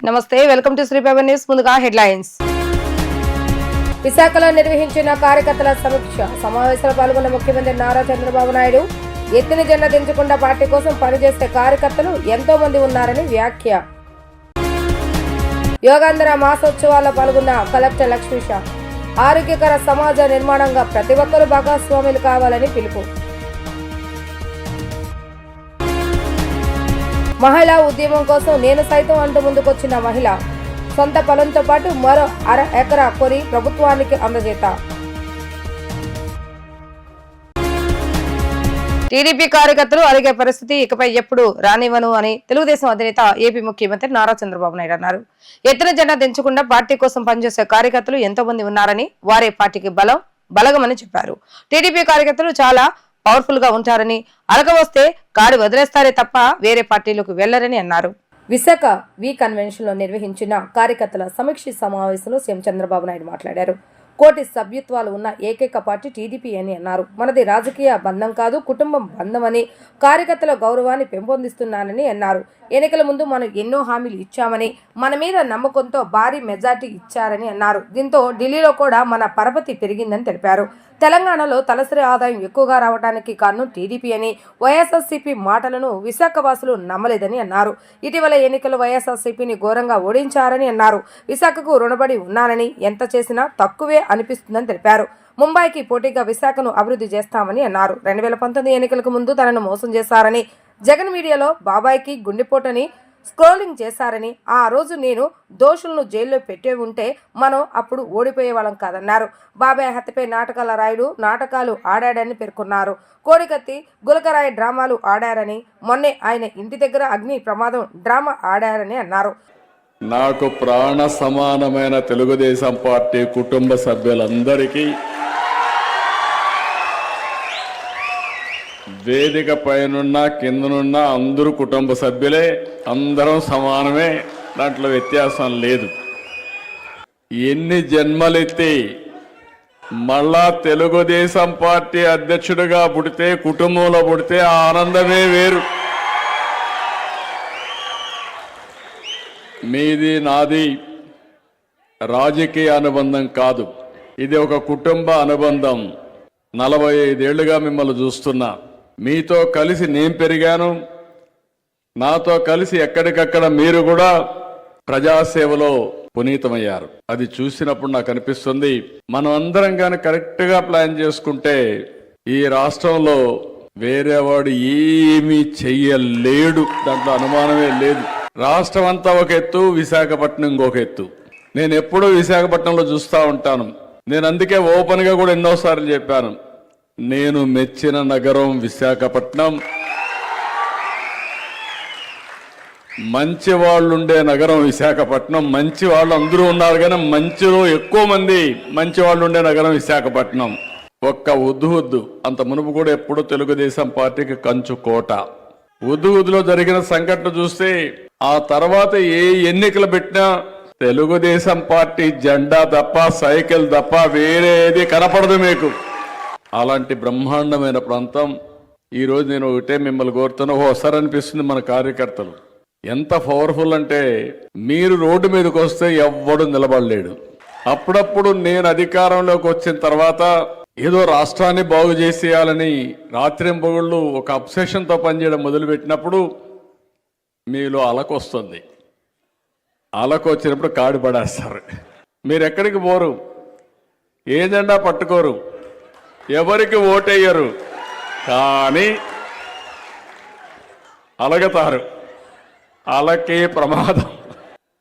నమస్తే, welcome to Shri power news. ముందుగా హెడ్లైన్స్. విశాఖలో నిర్వహించిన కార్యకర్తల సమీక్ష సమావేశంలో పాల్గొన్న ముఖ్యమంత్రి నారా చంద్రబాబు నాయుడు ఎత్తిన జెండా దించకుండా పార్టీ కోసం పనిచేసే కార్యకర్తలు ఎంతో మంది ఉన్నారని వ్యాఖ్య. యోగాంధ్ర మాసోత్సవాల్లో పాల్గొన్న కలెక్టర్ లక్ష్మీష ఆరోగ్యకర సమాజ నిర్మాణంగా ప్రతి ఒక్కరూ భాగస్వాములు కావాలని పిలుపు. మహిళా ఉద్యమం కోసం నేను సైతం అంటూ ముందుకొచ్చిన మహిళ సొంత పొలంతో పాటు మరో 1/2 ఎకరా కొని ప్రభుత్వానికి అందజేత. టీడీపీ కార్యకర్తలు అడిగే పరిస్థితి ఇకపై ఎప్పుడు రానివ్వను అని తెలుగుదేశం అధినేత ఏపీ ముఖ్యమంత్రి నారా చంద్రబాబు నాయుడు అన్నారు. ఎత్తిన జెండా దించకుండా పార్టీ కోసం పనిచేసే కార్యకర్తలు ఎంతో మంది ఉన్నారని, వారే పార్టీకి బలగమని చెప్పారు. టీడీపీ కార్యకర్తలు చాలా పవర్ఫుల్ గా ఉంటారని, అలక వస్తే కాడి వదిలేస్తారే తప్ప వేరే పార్టీలకు వెళ్లరని అన్నారు. విశాఖ కన్వెన్షన్ లో నిర్వహించిన కార్యకర్తల సమీక్ష సమావేశంలో సీఎం చంద్రబాబు నాయుడు మాట్లాడారు. కోటి సభ్యత్వాలు ఉన్న ఏకైక పార్టీ టీడీపీ అని అన్నారు. మనది రాజకీయ బంధం కాదు, కుటుంబం బంధం అని, కార్యకర్తల గౌరవాన్ని పెంపొందిస్తున్నానని అన్నారు. ఎన్నికల ముందు మనం ఎన్నో హామీలు ఇచ్చామని, మన మీద నమ్మకంతో భారీ మెజార్టీ ఇచ్చారని అన్నారు. దీంతో ఢిల్లీలో కూడా మన పరపతి పెరిగిందని తెలిపారు. తెలంగాణలో తలసరి ఆదాయం ఎక్కువగా రావడానికి కారణం టీడీపీ అని, వైఎస్ఆర్సీపీ మాటలను విశాఖ వాసులు నమ్మలేదని అన్నారు. ఇటీవల ఎన్నికల్లో వైఎస్ఆర్సీపీని ఘోరంగా ఓడించారని అన్నారు. విశాఖకు రుణపడి ఉన్నానని, ఎంత చేసినా తక్కువే అనిపిస్తుందని తెలిపారు. ముంబైకి పోటీగా విశాఖను అభివృద్ధి చేస్తామని అన్నారు. 2019 ఎన్నికలకు ముందు తనను మోసం చేశారని, జగన్ మీడియాలో బాబాయ్కి గుండెపోటని స్క్రోలింగ్ చేశారని, ఆ రోజు నేను దోషులను జైల్లో పెట్టే ఉంటే మనం అప్పుడు ఓడిపోయే వాళ్ళం కాదన్నారు. బాబాయ్ హత్యపై నాటకాల రాయుడు నాటకాలు ఆడాడని పేర్కొన్నారు. కోడికత్తి గులకరాయి డ్రామాలు ఆడారని, మొన్నే ఆయన ఇంటి దగ్గర అగ్ని ప్రమాదం డ్రామా ఆడారని అన్నారు. నాకు ప్రాణ సమానమైన తెలుగుదేశం పార్టీ కుటుంబ సభ్యులందరికీ, వేదిక పైనున్న కిందనున్న అందరూ కుటుంబ సభ్యులే, అందరం సమానమే, దాంట్లో వ్యత్యాసం లేదు. ఎన్ని జన్మలెత్తి మళ్ళా తెలుగుదేశం పార్టీ అధ్యక్షుడిగా పుడితే, కుటుంబంలో పుడితే ఆ ఆనందమే వేరు. మీది నాది రాజకీయ అనుబంధం కాదు, ఇది ఒక కుటుంబ అనుబంధం. 45 ఏళ్లుగా మిమ్మల్ని చూస్తున్నా, మీతో కలిసి నేను పెరిగాను, నాతో కలిసి ఎక్కడికక్కడ మీరు కూడా ప్రజాసేవలో పునీతమయ్యారు. అది చూసినప్పుడు నాకు అనిపిస్తుంది, మనం అందరం కానీ కరెక్ట్గా ప్లాన్ చేసుకుంటే ఈ రాష్ట్రంలో వేరేవాడు ఏమీ చెయ్యలేడు, దాంట్లో అనుమానమే లేదు. రాష్ట్రం అంతా ఒక ఎత్తు, విశాఖపట్నం ఇంకొక ఎత్తు. నేను ఎప్పుడూ విశాఖపట్నంలో చూస్తూ ఉంటాను. నేను అందుకే ఓపెన్గా కూడా ఎన్నోసార్లు చెప్పాను, నేను మెచ్చిన నగరం విశాఖపట్నం, మంచి వాళ్ళు ఉండే నగరం విశాఖపట్నం. మంచి వాళ్ళు అందరూ ఉన్నారు కానీ మంచిలో ఎక్కువ మంది మంచి వాళ్ళు ఉండే నగరం విశాఖపట్నం. ఒక్క ఉద్దు అంత మునుపు కూడా ఎప్పుడూ తెలుగుదేశం పార్టీకి కంచు కోట. ఉద్దులో జరిగిన సంఘటన చూస్తే ఆ తర్వాత ఏ ఎన్నికలు పెట్టినా తెలుగుదేశం పార్టీ జెండా తప్ప, సైకిల్ తప్ప వేరే ఏది కనపడదు మీకు. అలాంటి బ్రహ్మాండమైన ప్రాంతం. ఈరోజు నేను ఒకటే మిమ్మల్ని కోరుతున్నా, ఒకసారి అనిపిస్తుంది మన కార్యకర్తలు ఎంత పవర్ఫుల్ అంటే, మీరు రోడ్డు మీదకి వస్తే ఎవ్వడు నిలబడలేడు. అప్పుడప్పుడు నేను అధికారంలోకి వచ్చిన తర్వాత ఏదో రాష్ట్రాన్ని బాగు చేసేయాలని రాత్రింపగుళ్ళు ఒక అబ్సెషన్తో పనిచేయడం మొదలుపెట్టినప్పుడు మీలో అలకొస్తుంది. అలకు వచ్చినప్పుడు కాడి పడేస్తారు. మీరు ఎక్కడికి పోరు, ఏ జెండా పట్టుకోరు, ఎవరికి ఓటేయరు, కానీ అలగతారు. అలకే ప్రమాదం.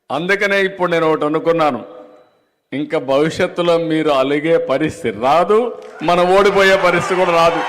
అందుకనే ఇప్పుడు నేను ఒకటి అనుకున్నాను, ఇంకా భవిష్యత్తులో మీరు అలిగే పరిస్థితి రాదు, మనం ఓడిపోయే పరిస్థితి కూడా రాదు.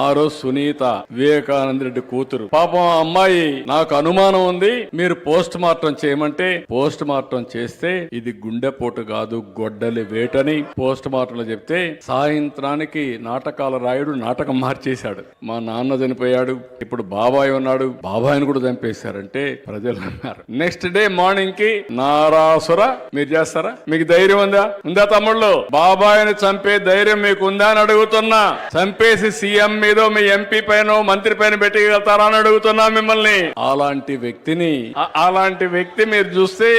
ఆ రోజు సునీత, వివేకానంద రెడ్డి కూతురు, పాపం అమ్మాయి నాకు అనుమానం ఉంది, మీరు పోస్ట్ మార్టం చేయమంటే పోస్ట్ మార్టం చేస్తే ఇది గుండెపోటు కాదు గొడ్డలి వేటని పోస్ట్ మార్టంలో చెప్తే, సాయంత్రానికి నాటకాల రాయుడు నాటకం మార్చేశాడు. మా నాన్న చనిపోయాడు, ఇప్పుడు బాబాయ్ ఉన్నాడు, బాబాయ్ని కూడా చంపేశారంటే ప్రజలు అన్నారు. నెక్స్ట్ డే మార్నింగ్ కి నారాసుర మీరు చేస్తారా? మీకు ధైర్యం ఉందా తమ్ముళ్ళు? బాబాయ్ని చంపే ధైర్యం మీకు ఉందా అని అడుగుతున్నా. చంపేసి సీఎం మీదో మీ ఎంపీ పైన మంత్రి పైన పెట్టగలుగుతారా అని అడుగుతున్నా మిమ్మల్ని. అలాంటి వ్యక్తి మీరు చూస్తే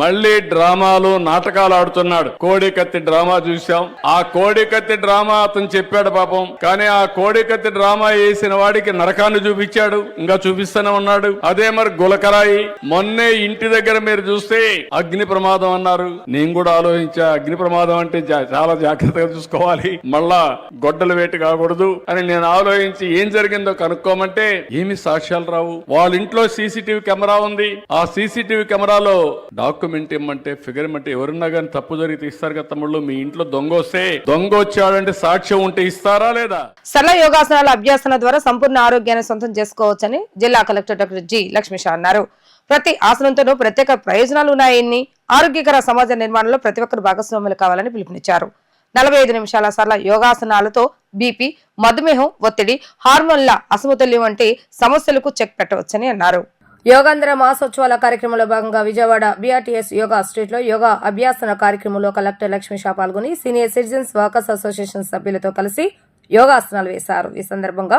మళ్ళీ డ్రామాలు నాటకాలు ఆడుతున్నాడు. కోడికత్తి డ్రామా చూసాం. ఆ కోడికత్తి డ్రామా అతను చెప్పాడు పాపం, కానీ ఆ కోడికత్తి డ్రామా వేసిన వాడికి నరకాన్ని చూపించాడు, ఇంకా చూపిస్తూనే ఉన్నాడు. అదే మరి గులకరాయి మొన్నే ఇంటి దగ్గర మీరు చూస్తే అగ్ని ప్రమాదం అన్నారు. నేను కూడా ఆలోచించా, అగ్ని ప్రమాదం అంటే చాలా జాగ్రత్తగా చూసుకోవాలి, మళ్ళా గొడ్డలు వేటు కాకూడదు అని నేను ఆలోచించి ఏం జరిగిందో కనుక్కోమంటే ఏమి సాక్ష్యాలు రావు. వాళ్ళ ఇంట్లో సీసీటీవీ కెమెరా ఉంది. ఆ సీసీటీవీ కెమెరాలో డాక్యుమెంట్ ఇమ్మంటే ఫిగర్ ఇమ్మంటే ఎవరున్నా కానీ తప్పు జరిగితే ఇస్తారు కదా తమ్ముళ్ళు. మీ ఇంట్లో దొంగ వస్తే దొంగ వచ్చాడంటే సాక్ష్యం ఉంటే ఇస్తారా లేదా? సరళ యోగాసనాల అభ్యాసన ద్వారా సంపూర్ణ ఆరోగ్యాన్ని సొంతం చేసుకోవచ్చని జిల్లా కలెక్టర్ డాక్టర్ జి లక్ష్మీషా అన్నారు. ప్రతి ఆసనంతోనూ ప్రత్యేక ప్రయోజనాలు ఉన్నాయని, ఆరోగ్యకర సమాజ నిర్మాణంలో ప్రతి ఒక్కరు భాగస్వాములు కావాలని పిలుపునిచ్చారు. 45 నిమిషాల సరళ యోగాసనాలతో బీపీ, మధుమేహం, ఒత్తిడి, హార్మోన్ల అసమతుల్యం వంటి సమస్యలకు చెక్ పెట్టవచ్చని అన్నారు. యోగాంధ్ర మాసోత్సవాల కార్యక్రమంలో భాగంగా విజయవాడ బీఆర్టీఎస్ యోగా స్ట్రీట్ లో యోగా అభ్యాసన కార్యక్రమంలో కలెక్టర్ లక్ష్మీషా పాల్గొని సీనియర్ సిటిజన్స్ వర్కర్స్ అసోసియేషన్ సభ్యులతో కలిసి యోగాసనాలు వేశారు. ఈ సందర్భంగా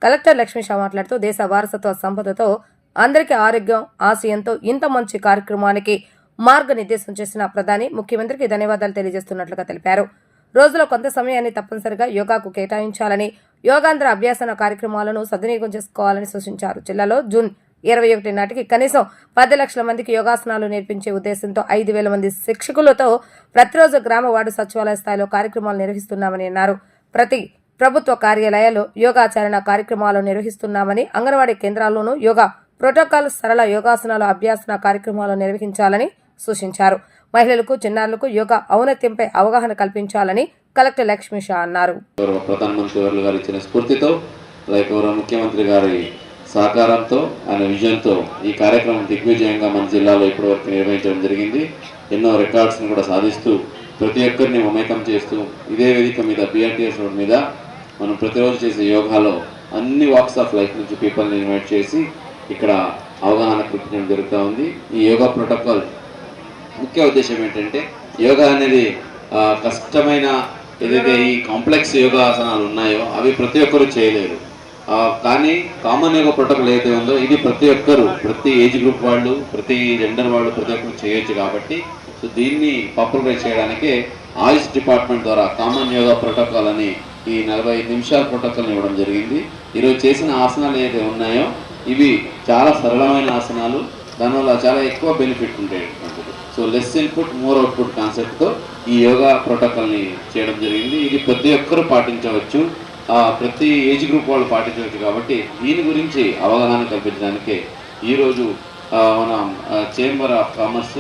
కలెక్టర్ లక్ష్మీషా మాట్లాడుతూ దేశ వారసత్వ సంపదతో అందరికీ ఆరోగ్యం ఆశయంతో ఇంత మంచి కార్యక్రమానికి మార్గనిర్దేశం చేసిన ప్రధాని ముఖ్యమంత్రికి ధన్యవాదాలు తెలియజేస్తున్నట్లుగా తెలిపారు. రోజులో కొంత సమయాన్ని తప్పనిసరిగా యోగాకు కేటాయించాలని, యోగాంధ్ర అభ్యాసన కార్యక్రమాలను సద్వినియోగం చేసుకోవాలని సూచించారు. జిల్లాలో జూన్ 21 నాటికి కనీసం 10 లక్షల మందికి యోగాసనాలు నేర్పించే ఉద్దేశంతో 5,000 మంది శిక్షకులతో ప్రతిరోజు గ్రామ వార్డు సచివాలయ స్థాయిలో కార్యక్రమాలు నిర్వహిస్తున్నామని అన్నారు. ప్రతి ప్రభుత్వ కార్యాలయాల్లో యోగాచరణ కార్యక్రమాలు నిర్వహిస్తున్నామని, అంగన్వాడీ కేంద్రాల్లోనూ యోగా ప్రోటోకాల్ సరళ యోగాసనాల అభ్యాసన కార్యక్రమాలు నిర్వహించాలని సూచించారు. మహిళలకు, చిన్నారులకు యోగా ఔన్నత్యంపై అవగాహన కల్పించాలని కలెక్టర్ లక్ష్మీషా అన్నారు. ప్రధానమంత్రి వర్యులు గారు ఇచ్చిన స్ఫూర్తితో, ముఖ్యమంత్రి గారి సహకారంతో, ఆయన విజన్తో ఈ కార్యక్రమం దిగ్విజయంగా మన జిల్లాలో ఇప్పటివరకు నిర్వహించడం జరిగింది. ఎన్నో రికార్డ్స్ని కూడా సాధిస్తూ ప్రతి ఒక్కరిని మమేకం చేస్తూ ఇదే వేదిక మీద బీఆర్టీఎస్ రోడ్ మీద మనం ప్రతిరోజు చేసే యోగాలో అన్ని వాక్స్ ఆఫ్ లైఫ్ నుంచి పీపుల్ని ఇన్వైట్ చేసి ఇక్కడ అవగాహన కల్పించడం జరుగుతూ ఉంది. ఈ యోగా ప్రోటోకాల్ ముఖ్య ఉద్దేశం ఏంటంటే, యోగా అనేది కష్టమైన ఏదైతే ఈ కాంప్లెక్స్ యోగాసనాలు ఉన్నాయో అవి ప్రతి ఒక్కరూ చేయలేరు. కానీ కామన్ యోగా ప్రోటోకాల్ ఏదైతే ఉందో ఇది ప్రతి ఒక్కరు, ప్రతి ఏజ్ గ్రూప్ వాళ్ళు, ప్రతి జెండర్ వాళ్ళు ప్రతి ఒక్కరు చేయొచ్చు. కాబట్టి సో దీన్ని పాపులరైజ్ చేయడానికే ఆయుష్ డిపార్ట్మెంట్ ద్వారా కామన్ యోగా ప్రోటోకాల్ అని ఈ 45 నిమిషాల ప్రోటోకాల్ని ఇవ్వడం జరిగింది. ఈరోజు చేసిన ఆసనాలు ఏదైతే ఉన్నాయో ఇవి చాలా సరళమైన ఆసనాలు, దానివల్ల చాలా ఎక్కువ బెనిఫిట్ ఉంటాయి. So less input more output కాన్సెప్ట్తో ఈ యోగా ప్రోటోకాల్ని చేయడం జరిగింది. ఇది ప్రతి ఒక్కరూ పాటించవచ్చు, ప్రతి ఏజ్ గ్రూప్ వాళ్ళు పాటించవచ్చు. కాబట్టి దీని గురించి అవగాహన కల్పించడానికే ఈరోజు మన chamber of commerce,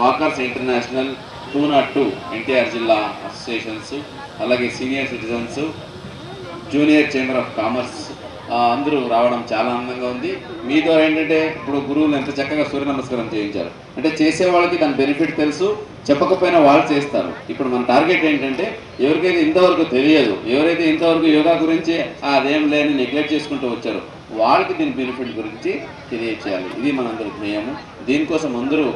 walkers international, 202 NTR జిల్లా అసోసియేషన్స్, అలాగే senior citizens, junior chamber of commerce అందరూ రావడం చాలా ఆనందంగా ఉంది. మీ ద్వారా ఏంటంటే ఇప్పుడు గురువులు ఎంత చక్కగా సూర్య నమస్కారం చేయించారు అంటే చేసే వాళ్ళకి దాని బెనిఫిట్ తెలుసు, చెప్పకపోయినా వాళ్ళు చేస్తారు. ఇప్పుడు మన టార్గెట్ ఏంటంటే ఎవరికైతే ఇంతవరకు తెలియదు, ఎవరైతే ఇంతవరకు యోగా గురించి అదేం లేని నెగ్లెక్ట్ చేసుకుంటూ వచ్చారో వాళ్ళకి దీని బెనిఫిట్ గురించి తెలియచేయాలి. ఇది మనందరి ధ్యేయము. దీనికోసం అందరూ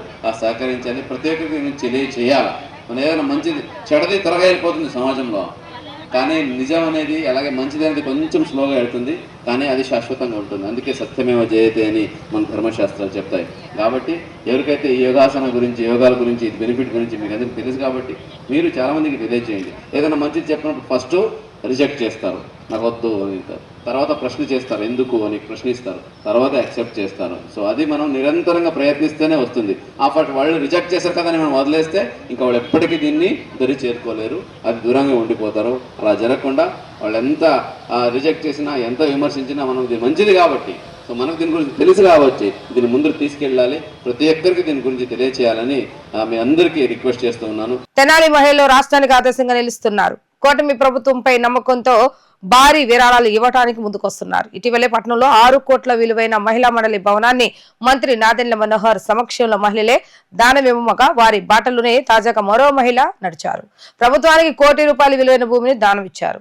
సహకరించాలి, ప్రతి ఒక్కరికి తెలియచేయాలి. మన ఏదైనా మంచిది చెడది త్వరగా వెళ్ళిపోతుంది సమాజంలో, కానీ నిజం అనేది అలాగే మంచిది అనేది కొంచెం స్లోగా వెళ్తుంది, కానీ అది శాశ్వతంగా ఉంటుంది. అందుకే సత్యమేవ జయతే అని మన ధర్మశాస్త్రాలు చెప్తాయి. కాబట్టి ఎవరికైతే ఈ యోగాసన గురించి, యోగాల గురించి, బెనిఫిట్ గురించి మీకు అందరికీ తెలుసు కాబట్టి మీరు చాలామందికి తెలియజేయండి. ఏదైనా మంచిది చెప్పినప్పుడు ఫస్ట్ రిజెక్ట్ చేస్తారు, నాకు వద్దు అని, తర్వాత ప్రశ్న చేస్తారు, ఎందుకు అని ప్రశ్నిస్తారు, తర్వాత యాక్సెప్ట్ చేస్తారు. సో అది మనం నిరంతరంగా ప్రయత్నిస్తేనే వస్తుంది. వాళ్ళు రిజెక్ట్ చేశారు కదా అని మనం వదిలేస్తే ఇంకా వాళ్ళు ఎప్పటికీ దీన్ని దరి చేరుకోలేరు, అది దూరంగా ఉండిపోతారు. అలా జరగకుండా వాళ్ళు ఎంత రిజెక్ట్ చేసినా, ఎంత విమర్శించినా మనం ఇది మంచిది కాబట్టి, సో మనకు దీని గురించి తెలుసు కాబట్టి దీన్ని ముందుకు తీసుకెళ్ళాలి, ప్రతి ఒక్కరికి దీని గురించి తెలియచేయాలని మీ అందరికీ రిక్వెస్ట్ చేస్తూ ఉన్నాను. తెనాలి మహిళలు రాష్ట్రానికి ఆదర్శంగా నిలుస్తున్నారు. కూటమి ప్రభుత్వంపై నమ్మకంతో భారీ విరాళాలు ఇవ్వడానికి ముందుకొస్తున్నారు. ఇటీవలే పట్టణంలో 6 కోట్ల విలువైన మహిళా మండలి భవనాన్ని మంత్రి నాదెండ్ల మనోహర్ సమక్షంలో మహిళలే దానమివ్వగా వారి బాటలోనే తాజాగా మరో మహిళ నడిచారు. ప్రభుత్వానికి ₹1 కోటి విలువైన భూమిని దానం ఇచ్చారు.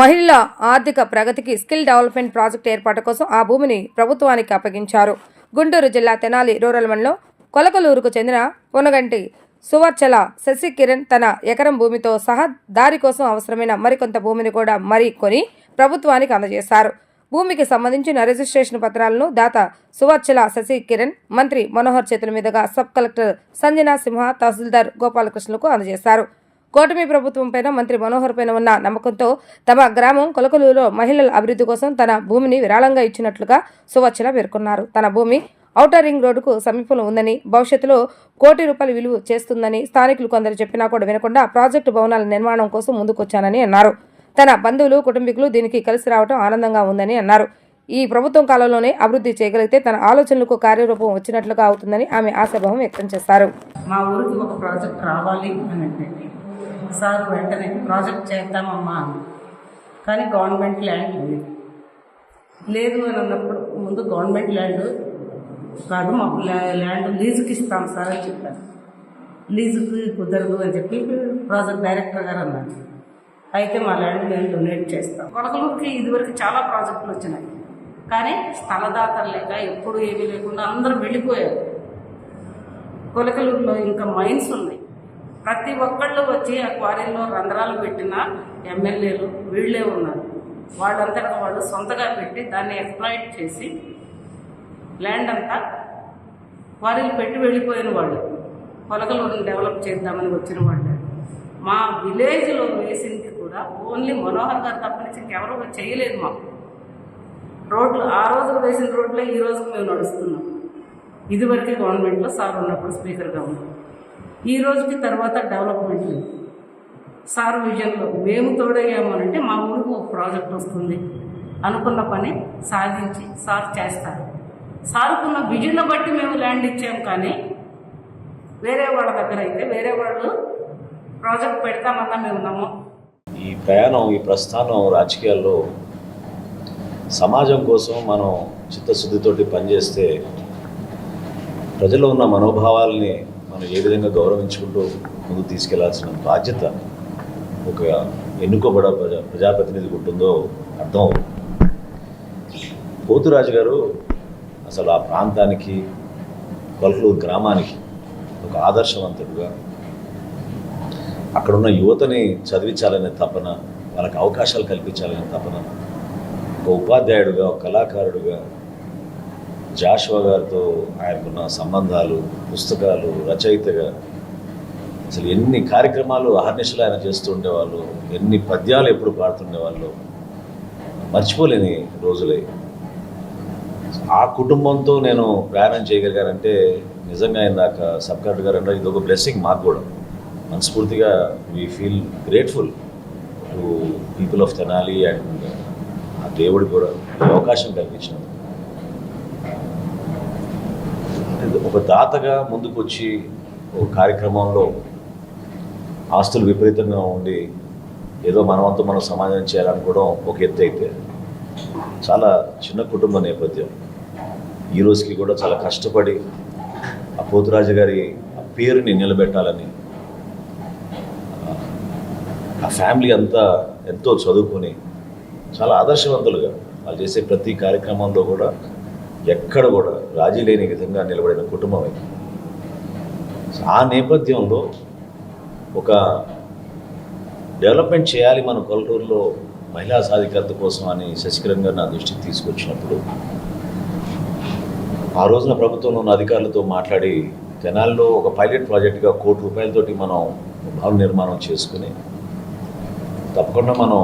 మహిళల ఆర్థిక ప్రగతికి స్కిల్ డెవలప్మెంట్ ప్రాజెక్టు ఏర్పాటు కోసం ఆ భూమిని ప్రభుత్వానికి అప్పగించారు. గుంటూరు జిల్లా తెనాలి రూరల్ మండలం కొలకలూరుకు చెందిన పొనగంటి సువర్చల శశి కిరణ్ తన ఎకరం భూమితో సహా దారి కోసం అవసరమైన మరికొంత భూమిని కూడా కొని ప్రభుత్వానికి అందజేశారు. భూమికి సంబంధించిన రిజిస్ట్రేషన్ పత్రాలను దాత సువర్చల శశి కిరణ్, మంత్రి మనోహర్ చేతుల మీదుగా సబ్ కలెక్టర్ సంజనా సింహ, తహసీల్దార్ గోపాలకృష్ణలకు అందజేశారు. కూటమి ప్రభుత్వంపైన మంత్రి మనోహర్ పైన ఉన్న నమ్మకంతో తమ గ్రామం కొలకలూరులో మహిళల అభివృద్ధి కోసం తన భూమిని విరాళంగా ఇచ్చినట్లుగా సువర్చల పేర్కొన్నారు. తన భూమి ఔటర్ రింగ్ రోడ్డుకు సమీపంలో ఉందని, భవిష్యత్తులో ₹1 కోటి విలువ చేస్తుందని స్థానికులు కొందరు చెప్పినా కూడా వినకుండా ప్రాజెక్టు భవనాల నిర్మాణం కోసం ముందుకొచ్చానని అన్నారు. తన బంధువులు, కుటుంబీకులు దీనికి కలిసి రావడం ఆనందంగా ఉందని అన్నారు. ఈ ప్రభుత్వం కాలంలోనే అభివృద్ధి చేయగలిగితే తన ఆలోచనలకు కార్యరూపం వచ్చినట్లుగా అవుతుందని ఆమె ఆశాభావం వ్యక్తం చేశారు. మా ఊరికి ఒక ప్రాజెక్ట్ రావాలి అని అంటే సార్ వెంటనే ప్రాజెక్ట్ చేద్దామమ్మా అని, కానీ గవర్నమెంట్ ల్యాండ్ లేదు అని అన్నప్పుడు ముందు గవర్నమెంట్ ల్యాండ్ కాదు, మాకు ల్యాండ్ లీజుకి ఇస్తాం సార్ అని చెప్పారు. లీజుకి కుదరదు అని చెప్పి ప్రాజెక్ట్ డైరెక్టర్ గారు అన్నారు. అయితే మా ల్యాండ్ మేము డొనేట్ చేస్తాం. కొలకలూరుకి ఇదివరకు చాలా ప్రాజెక్టులు వచ్చినాయి, కానీ స్థలదాతలు లేక ఎప్పుడు ఏమీ లేకుండా అందరూ వెళ్ళిపోయారు. కొలకలూరులో ఇంకా మైన్స్ ఉన్నాయి. ప్రతి ఒక్కళ్ళు వచ్చి ఆ క్వారీలో రంధ్రాలు పెట్టిన ఎమ్మెల్యేలు వీళ్ళే ఉన్నారు. వాళ్ళంతటా వాళ్ళు సొంతగా పెట్టి దాన్ని ఎక్స్ప్లాయిట్ చేసి ల్యాండ్ అంతా క్వారీలు పెట్టి వెళ్ళిపోయిన వాళ్ళు, కొలకలూరుని డెవలప్ చేద్దామని వచ్చిన వాళ్ళు. మా విలేజ్లో వేసింది కూడా ఓన్లీ మనోహర్ గారు తప్పనించి ఇంకెవరూ చేయలేదు. మాకు రోడ్లు ఆ రోజు వేసిన రోడ్లే ఈ రోజు మేము నడుస్తున్నాం. ఇదివరకే గవర్నమెంట్లో సార్ ఉన్నప్పుడు స్పీకర్గా ఉన్నాం. ఈ రోజుకి తర్వాత డెవలప్మెంట్ లేదు. సార్ విజన్లో మేము తోడయ్యాము అంటే మా ఊరికి ఒక ప్రాజెక్ట్ వస్తుంది అనుకున్న పని సాధించి సార్ చేస్తారు. సార్కున్న విజన్ బట్టి మేము ల్యాండ్ ఇచ్చాము, కానీ వేరే వాళ్ళ దగ్గర అయితే వేరే వాళ్ళు ప్రాజెక్ట్ పెడతామన్నా మేము నమ్మం. ఈ ప్రయాణం, ఈ ప్రస్థానం రాజకీయాల్లో సమాజం కోసం మనం చిత్తశుద్ధితోటి పనిచేస్తే ప్రజల్లో ఉన్న మనోభావాల్ని మనం ఏ విధంగా గౌరవించుకుంటూ ముందుకు తీసుకెళ్లాల్సిన బాధ్యత ఒక ఎన్నుకోబడ ప్రజాప్రతినిధికి ఉంటుందో అర్థం అవుతుంది. పోతురాజు గారు అసలు ఆ ప్రాంతానికి, కొలకలూరు గ్రామానికి ఒక ఆదర్శవంతుడుగా, అక్కడున్న యువతని చదివించాలనే తపన, వాళ్ళకి అవకాశాలు కల్పించాలనే తపన, ఒక ఉపాధ్యాయుడుగా, ఒక కళాకారుడుగా, జాషువా గారితో ఆయనకున్న సంబంధాలు, పుస్తకాలు, రచయితగా అసలు ఎన్ని కార్యక్రమాలు అహర్నిశలు ఆయన చేస్తూ ఉండేవాళ్ళు, ఎన్ని పద్యాలు ఎప్పుడు పాడుతుండేవాళ్ళు, మర్చిపోలేని రోజులే. ఆ కుటుంబంతో నేను ప్రయాణం చేయగలిగానంటే నిజంగా ఇందాక సబ్ కలెక్టర్ గారు అంటే ఇది ఒక బ్లెస్సింగ్ మాకు కూడా. మనస్ఫూర్తిగా we feel grateful to people of Tenali and ఆ దేవుడు కూడా అవకాశం కల్పించినాడు. ఒక దాతగా ముందుకొచ్చి ఒక కార్యక్రమంలో ఆస్తులు విపరీతంగా ఉండి ఏదో మనవంతా మనం సమాధానం చేయాలనుకోవడం ఒక ఎత్తు అయితే, చాలా చిన్న కుటుంబ నేపథ్యం, ఈ రోజుకి కూడా చాలా కష్టపడి ఆ పోతురాజు గారి ఆ పేరుని నిలబెట్టాలని ఆ ఫ్యామిలీ అంతా ఎంతో చదువుకొని చాలా ఆదర్శవంతులుగా వాళ్ళు చేసే ప్రతి కార్యక్రమంలో కూడా ఎక్కడ కూడా రాజీ లేని విధంగా నిలబడిన కుటుంబం అది. ఆ నేపథ్యంలో ఒక డెవలప్మెంట్ చేయాలి మన కొలటూరులో మహిళా సాధికారత కోసం అని శశికరణ్ గారు నా దృష్టికి తీసుకొచ్చినప్పుడు ఆ రోజున ప్రభుత్వంలో ఉన్న అధికారులతో మాట్లాడి తెనాలిలో ఒక పైలట్ ప్రాజెక్టుగా ₹1 కోటి మనం భవన నిర్మాణం చేసుకుని తప్పకుండా మనం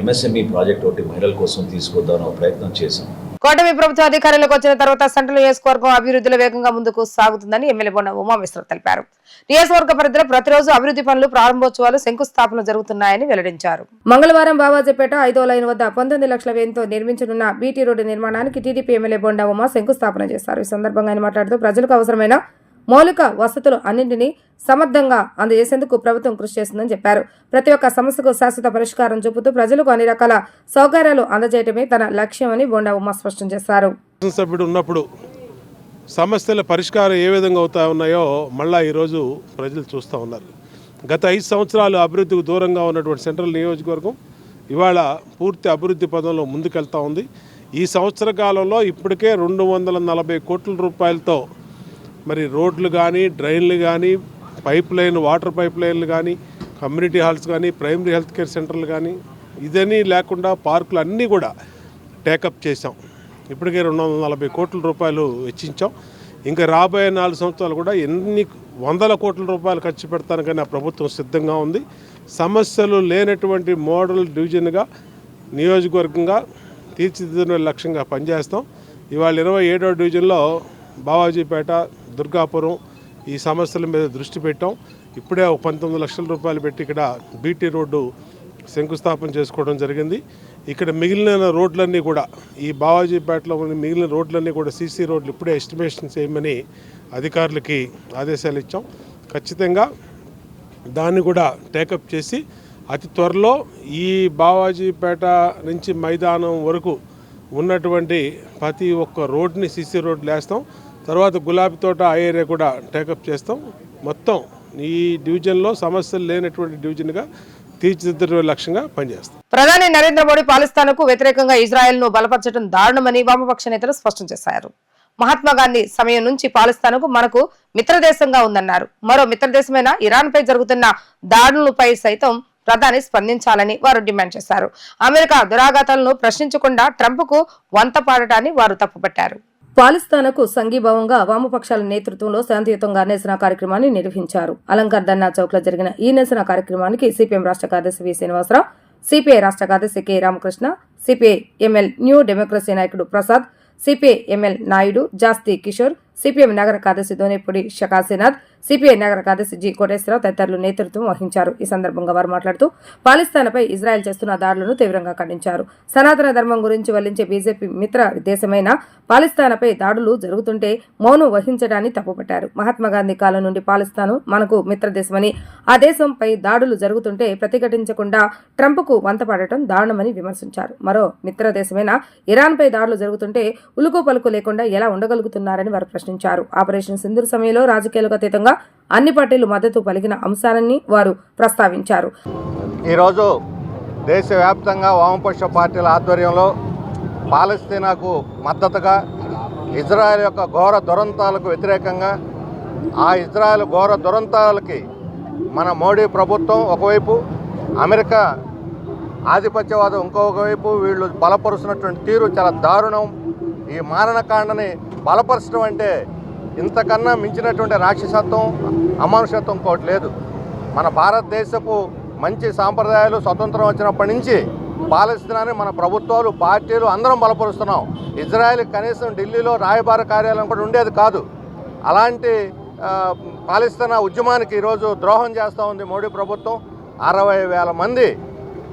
MSME ప్రాజెక్ట్ ఒకటి మహిళల కోసం తీసుకొద్దామని ఒక ప్రయత్నం చేశాం. కూటమి ప్రభుత్వ అధికారంలోకి వచ్చిన తర్వాత సెంట్రల్ నియోజకవర్గం అభివృద్ధిలో వేగంగా ముందుకు సాగుతుందని ఎమ్మెల్యే బొండ ఉమామేశ్వర్ తెలిపారు. నియోజకవర్గ పరిధిలో ప్రతిరోజు అభివృద్ధి పనులు, ప్రారంభోత్సవాలు, శంకుస్థాపన జరుగుతున్నాయని వెల్లడించారు. మంగళవారం బావాజీపేట 5వ లైన్ వద్ద 19 లక్షల వ్యయంతో నిర్మించనున్న బీటీ రోడ్డు నిర్మాణానికి టీడీపీ ఎమ్మెల్యే బొండ ఉమా శంకుస్థాపన చేశారు. ఈ సందర్భంగా ఆయన మాట్లాడుతూ ప్రజలకు అవసరమైన మౌలిక వసతులు అన్నింటినీ సమర్థంగా అందజేసేందుకు ప్రభుత్వం కృషి చేస్తుందని చెప్పారు. ప్రతి ఒక్క సమస్యకు శాశ్వత పరిష్కారం చూపుతూ ప్రజలకు అన్ని రకాల సౌకర్యాలు అందజేయటమే తన లక్ష్యమని బొండా ఉమా స్పష్టం చేశారు. సభ్యుడు ఉన్నప్పుడు సమస్యల పరిష్కారం ఏ విధంగా అవుతా ఉన్నాయో మళ్ళీ ఈరోజు ప్రజలు చూస్తూ ఉన్నారు. గత 5 సంవత్సరాలు అభివృద్ధికి దూరంగా ఉన్నటువంటి సెంట్రల్ నియోజకవర్గం ఇవాళ పూర్తి అభివృద్ధి పదంలో ముందుకెళ్తూ ఉంది. ఈ సంవత్సర కాలంలో ఇప్పటికే 240 కోట్ల రూపాయలతో మరి రోడ్లు కానీ, డ్రైన్లు కానీ, పైప్ లైన్, వాటర్ పైప్ లైన్లు కానీ, కమ్యూనిటీ హాల్స్ కానీ, ప్రైమరీ హెల్త్ కేర్ సెంటర్లు కానీ, ఇదని లేకుండా పార్కులు అన్నీ కూడా టేకప్ చేసాం. ఇప్పటికే 240 కోట్ల రూపాయలు వెచ్చించాం. ఇంకా రాబోయే 4 సంవత్సరాలు కూడా ఎన్ని వందల కోట్ల రూపాయలు ఖర్చు పెడతానికని ఆ ప్రభుత్వం సిద్ధంగా ఉంది. సమస్యలు లేనటువంటి మోడల్ డివిజన్గా నియోజకవర్గంగా తీర్చిదిద్దిన లక్ష్యంగా పనిచేస్తాం. ఇవాళ 27వ డివిజన్లో బావాజీపేట, దుర్గాపురం ఈ సమస్యల మీద దృష్టి పెట్టాం. ఇప్పుడే 19 లక్షల రూపాయలు పెట్టి ఇక్కడ బీటీ రోడ్డు శంకుస్థాపన చేసుకోవడం జరిగింది. ఇక్కడ మిగిలిన రోడ్లన్నీ కూడా ఈ బావాజీపేటలో ఉన్న మిగిలిన రోడ్లన్నీ కూడా సీసీ రోడ్లు ఇప్పుడే ఎస్టిమేషన్ చేయమని అధికారులకి ఆదేశాలు ఇచ్చాం. ఖచ్చితంగా దాన్ని కూడా టేకప్ చేసి అతి త్వరలో ఈ బావాజీపేట నుంచి మైదానం వరకు ఉన్నటువంటి ప్రతి ఒక్క రోడ్ని సీసీ రోడ్లు వేస్తాం. తర్వాత గులాబీ తోట ఆ ఏరియా కూడా టేకప్ చేస్తాం. మొత్తం ఈ డివిజన్లో సమస్యలు లేనటువంటి డివిజన్గా తీర్చిదిద్దే లక్ష్యంగా పనిచేస్తాం. ప్రధాని నరేంద్ర మోడీ పాలిస్తాన్కు వ్యతిరేకంగా ఇజ్రాయెల్ ను బలపరచడం దారుణమని వామపక్ష నేతలు స్పష్టం చేశారు. మహాత్మా గాంధీ సమయం నుంచి పాలిస్తాన్కు మనకు మిత్రదేశంగా ఉందన్నారు. మరో మిత్రదేశమైన ఇరాన్ పై జరుగుతున్న దాడులపై సైతం ప్రధాని స్పందించాలని వారు డిమాండ్ చేశారు. అమెరికా దురాఘాతాలను ప్రశ్నించకుండా ట్రంప్ కు వంత పాడటాన్ని వారు తప్పుపట్టారు. పాలిస్తాన్కు సంఘీభావంగా వామపక్షాల నేతృత్వంలో శాంతియుతంగా నిరసన కార్యక్రమాన్ని నిర్వహించారు. అలంకార్ ధర్నా చౌక్ లో జరిగిన ఈ నిరసన కార్యక్రమానికి సిపిఎం రాష్ట్ర కార్యదర్శి వి శ్రీనివాసరావు, సిపిఐ రాష్ట్ర కార్యదర్శి K Ramakrishna, CPI ML new democracy నాయకుడు ప్రసాద్, సిపిఐ ఎంఎల్ నాయుడు, జాస్తి కిషోర్, సిపిఎం నగర కార్యదర్శి దోనేపూడి షకాశీనాథ్, సిపిఐ నగర కార్యదర్శి జి కోటేశ్వరరావు తదితరులు నేతృత్వం వహించారు. ఈ సందర్భంగా వారు మాట్లాడుతూ పాలిస్తాన్పై ఇజ్రాయెల్ చేస్తున్న దాడులను తీవ్రంగా ఖండించారు. సనాతన ధర్మం గురించి వల్లించే బీజేపీ మిత్ర దేశమైన పాలిస్తాన్పై దాడులు జరుగుతుంటే మౌనం వహించడాన్ని తప్పుపట్టారు. మహాత్మాగాంధీ కాలం నుండి పాలిస్తాను మనకు మిత్రదేశమని, ఆ దేశంపై దాడులు జరుగుతుంటే ప్రతిఘటించకుండా ట్రంప్ కు వంతపడటం దారుణమని విమర్శించారు. మరో మిత్రదేశమైన ఇరాన్ పై దాడులు జరుగుతుంటే ఉలుకు పలుకు లేకుండా ఎలా ఉండగలుగుతున్నారని వారు ప్రశ్నించారు. ఆపరేషన్ సింధూర్ సమయంలో రాజకీయాలకు అతీతంగా అన్ని పార్టీలు మద్దతు పలికిన అంశాలన్నీ వారు ప్రస్తావించారు. ఈరోజు దేశవ్యాప్తంగా వామపక్ష పార్టీల ఆధ్వర్యంలో పాలస్తీనాకు మద్దతుగా, ఇజ్రాయెల్ యొక్క ఘోర దురంతాలకు వ్యతిరేకంగా, ఆ ఇజ్రాయెల్ ఘోర దురంతాలకి మన మోడీ ప్రభుత్వం ఒకవైపు, అమెరికా ఆధిపత్యవాదం ఇంకొక వైపు వీళ్ళు బలపరుస్తున్నటువంటి తీరు చాలా దారుణం. ఈ మారణకాండని బలపరచడం అంటే ఇంతకన్నా మించినటువంటి రాక్షసత్వం, అమానుషత్వం ఇంకోటి లేదు. మన భారతదేశపు మంచి సాంప్రదాయాలు స్వతంత్రం వచ్చినప్పటి నుంచి పాలస్తీనాని మన ప్రభుత్వాలు, పార్టీలు అందరం బలపరుస్తున్నాం. ఇజ్రాయెల్ కనీసం ఢిల్లీలో రాయబార కార్యాలయం కూడా ఉండేది కాదు. అలాంటి పాలస్తీనా ఉద్యమానికి ఈరోజు ద్రోహం చేస్తూ ఉంది మోడీ ప్రభుత్వం. 60,000 మంది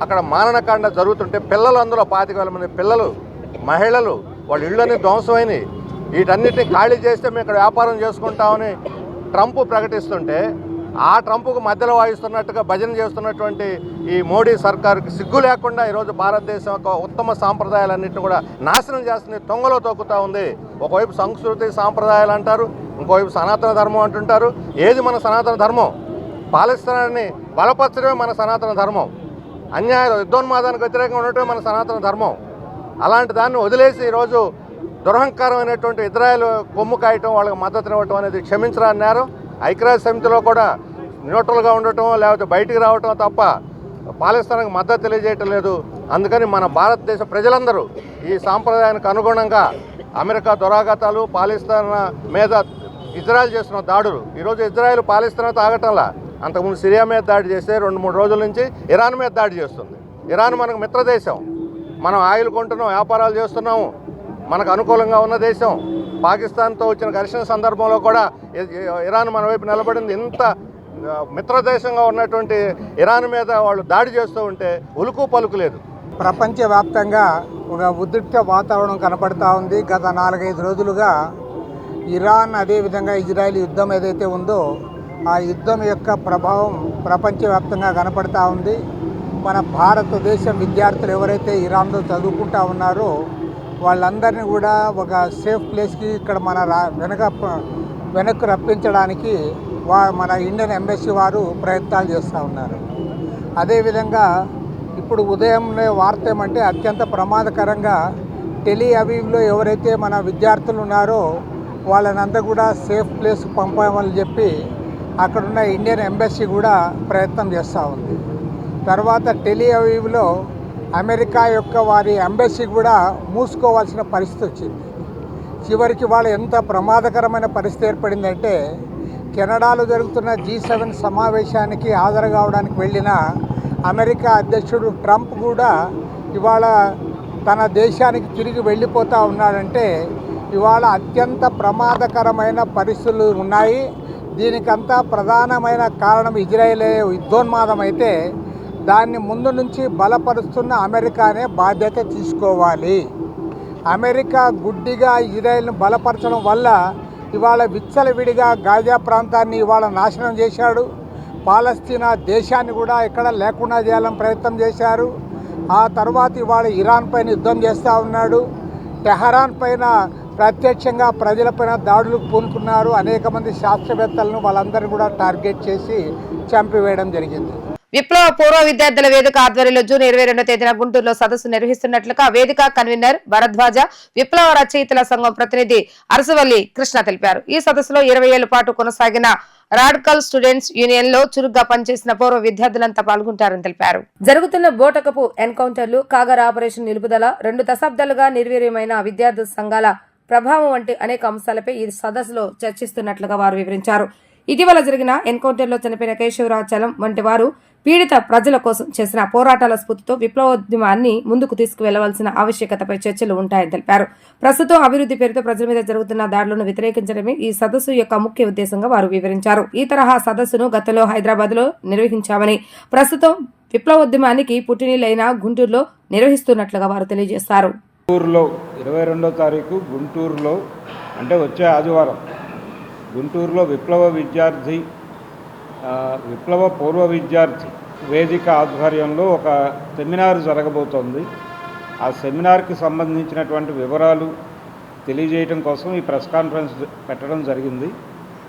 అక్కడ మారణకాండ జరుగుతుంటే పిల్లలు, అందులో 25,000 మంది పిల్లలు, మహిళలు, వాళ్ళ ఇళ్ళని ధ్వంసమైనవి. వీటన్నిటిని ఖాళీ చేస్తే మేము ఇక్కడ వ్యాపారం చేసుకుంటామని ట్రంప్ ప్రకటిస్తుంటే, ఆ ట్రంప్కు మధ్యలో వాయిస్తున్నట్టుగా భజన చేస్తున్నటువంటి ఈ మోడీ సర్కారుకి సిగ్గు లేకుండా ఈరోజు భారతదేశం యొక్క ఉత్తమ సాంప్రదాయాలన్నింటినీ కూడా నాశనం చేస్తుంది, తొంగలో తొక్కుతూ ఉంది. ఒకవైపు సంస్కృతి సాంప్రదాయాలు అంటారు, ఇంకోవైపు సనాతన ధర్మం అంటుంటారు. ఏది మన సనాతన ధర్మం? పాలస్తీనాన్ని బలపరచడమే మన సనాతన ధర్మం. అన్యాయ యుద్ధోన్మాదానికి వ్యతిరేకంగా ఉండటమే మన సనాతన ధర్మం. అలాంటి దాన్ని వదిలేసి ఈరోజు దురహంకారమైనటువంటి ఇజ్రాయెల్ కొమ్ము కాయటం, వాళ్ళకి మద్దతునివ్వటం అనేది క్షమించరాని నేరం. ఐక్యరాజ్య సమితిలో కూడా న్యూట్రల్గా ఉండటం, లేకపోతే బయటికి రావటం తప్ప పాలస్తీనానికి మద్దతు తెలియజేయటం లేదు. అందుకని మన భారతదేశ ప్రజలందరూ ఈ సాంప్రదాయానికి అనుగుణంగా అమెరికా దురాఘాతాలు, పాలస్తీనా మీద ఇజ్రాయెల్ చేస్తున్న దాడులు, ఈరోజు ఇజ్రాయెల్ పాలస్తీనాతో ఆగటంలా. అంతకుముందు సిరియా మీద దాడి చేస్తే 2-3 రోజుల నుంచి ఇరాన్ మీద దాడి చేస్తుంది. ఇరాన్ మనకు మిత్రదేశం, మనం ఆయిల్ కొంటున్నాం, వ్యాపారాలు చేస్తున్నాము, మనకు అనుకూలంగా ఉన్న దేశం. పాకిస్తాన్తో వచ్చిన ఘర్షణ సందర్భంలో కూడా ఇరాన్ మన వైపు నిలబడింది. ఇంత మిత్రదేశంగా ఉన్నటువంటి ఇరాన్ మీద వాళ్ళు దాడి చేస్తూ ఉంటే ఉలుకు పలుకు లేదు. ప్రపంచవ్యాప్తంగా ఒక ఉద్రిక్త వాతావరణం కనపడతా ఉంది. గత 4-5 రోజులుగా ఇరాన్, అదేవిధంగా ఇజ్రాయెల్ యుద్ధం ఏదైతే ఉందో ఆ యుద్ధం యొక్క ప్రభావం ప్రపంచవ్యాప్తంగా కనపడతా ఉంది. మన భారతదేశం విద్యార్థులు ఎవరైతే ఇరాన్లో చదువుకుంటా ఉన్నారో వాళ్ళందరినీ కూడా ఒక సేఫ్ ప్లేస్కి ఇక్కడ మన వెనక్కు రప్పించడానికి మన ఇండియన్ ఎంబసీ వారు ప్రయత్నాలు చేస్తూ ఉన్నారు. అదేవిధంగా ఇప్పుడు ఉదయంలో వార్త ఏమంటే అత్యంత ప్రమాదకరంగా టెలి అవీవ్లో ఎవరైతే మన విద్యార్థులు ఉన్నారో వాళ్ళనంతా కూడా సేఫ్ ప్లేస్ పంపామని చెప్పి అక్కడున్న ఇండియన్ ఎంబసీ కూడా ప్రయత్నం చేస్తూ ఉంది. తర్వాత టెలి అవీవ్లో అమెరికా యొక్క వారి ఎంబసీ కూడా మూసుకోవాల్సిన పరిస్థితి వచ్చింది. చివరికి వాళ్ళు ఎంత ప్రమాదకరమైన పరిస్థితి ఏర్పడిందంటే కెనడాలో జరుగుతున్న G7 సమావేశానికి హాజరు కావడానికి వెళ్ళిన అమెరికా అధ్యక్షుడు ట్రంప్ కూడా ఇవాళ తన దేశానికి తిరిగి వెళ్ళిపోతూ ఉన్నాడంటే ఇవాళ అత్యంత ప్రమాదకరమైన పరిస్థితులు ఉన్నాయి. దీనికంతా ప్రధానమైన కారణం ఇజ్రాయేలే యుద్ధోన్మాదం అయితే దాన్ని ముందు నుంచి బలపరుస్తున్న అమెరికానే బాధ్యత తీసుకోవాలి. అమెరికా గుడ్డిగా ఇజ్రాయెల్ను బలపరచడం వల్ల ఇవాళ విచ్చలవిడిగా గాజా ప్రాంతాన్ని ఇవాళ నాశనం చేశాడు. పాలస్తీనా దేశాన్ని కూడా ఎక్కడ లేకుండా చేయాలని ప్రయత్నం చేశారు. ఆ తర్వాత ఇవాళ ఇరాన్ పైన యుద్ధం చేస్తూ ఉన్నాడు. టెహరాన్ పైన ప్రత్యక్షంగా ప్రజలపైన దాడులకు పూనుకున్నారు. అనేక మంది శాస్త్రవేత్తలను వాళ్ళందరినీ కూడా టార్గెట్ చేసి చంపివేయడం జరిగింది. విప్లవ పూర్వ విద్యార్థుల వేదిక ఆధ్వర్యంలో జూన్ 22వ తేదీన గుంటూరులో సదస్సు నిర్వహిస్తున్నట్లుగా వేదిక కన్వీనర్ భరద్వాజ, విప్లవ రచయితల సంఘం ప్రతినిధి అరసవల్లి కృష్ణ తెలిపారు. ఈ సదస్సులో 20 ఏళ్ల పాటు కొనసాగిన రాడికల్ స్టూడెంట్స్ యూనియన్ లో చురుగ్గా పనిచేసిన పూర్వ విద్యార్థులంతా పాల్గొంటారని తెలిపారు. జరుగుతున్న బోటకపు ఎన్కౌంటర్లు, కాగర్ ఆపరేషన్ నిలుపుదల, 2 దశాబ్దాలుగా నిర్వీర్యమైన విద్యార్థి సంఘాల ప్రభావం వంటి అనేక అంశాలపై ఈ సదస్సులో చర్చిస్తున్నట్లుగా వారు వివరించారు. ఇటీవల జరిగిన ఎన్కౌంటర్లో చనిపోయిన కేశవరాచలం వంటి వారు పీడిత ప్రజల కోసం చేసిన పోరాటాల స్ఫూర్తితో విప్లవోద్యమాన్ని ముందుకు తీసుకువెళ్లవలసిన ఆవశ్యకతపై చర్చలు ఉంటాయని తెలిపారు. ప్రస్తుతం అభివృద్ధి పేరుతో ప్రజల మీద జరుగుతున్న దాడులను వ్యతిరేకించడమే ఈ సదస్సు యొక్క ముఖ్య ఉద్దేశంగా వారు వివరించారు. ఈ తరహా సదస్సును గతంలో హైదరాబాద్ లో నిర్వహించామని, ప్రస్తుతం విప్లవోద్యమానికి పుట్టినీళ్లైన గుంటూరులో నిర్వహిస్తున్నట్లుగా వారు తెలియజేశారు. గుంటూరులో 22వ తారీఖు గుంటూరులో అంటే వచ్చే ఆదివారం గుంటూరులో విప్లవ పూర్వ విద్యార్థి వేదిక ఆధ్వర్యంలో ఒక సెమినార్ జరగబోతోంది. ఆ సెమినార్కి సంబంధించినటువంటి వివరాలు తెలియజేయడం కోసం ఈ ప్రెస్ కాన్ఫరెన్స్ పెట్టడం జరిగింది.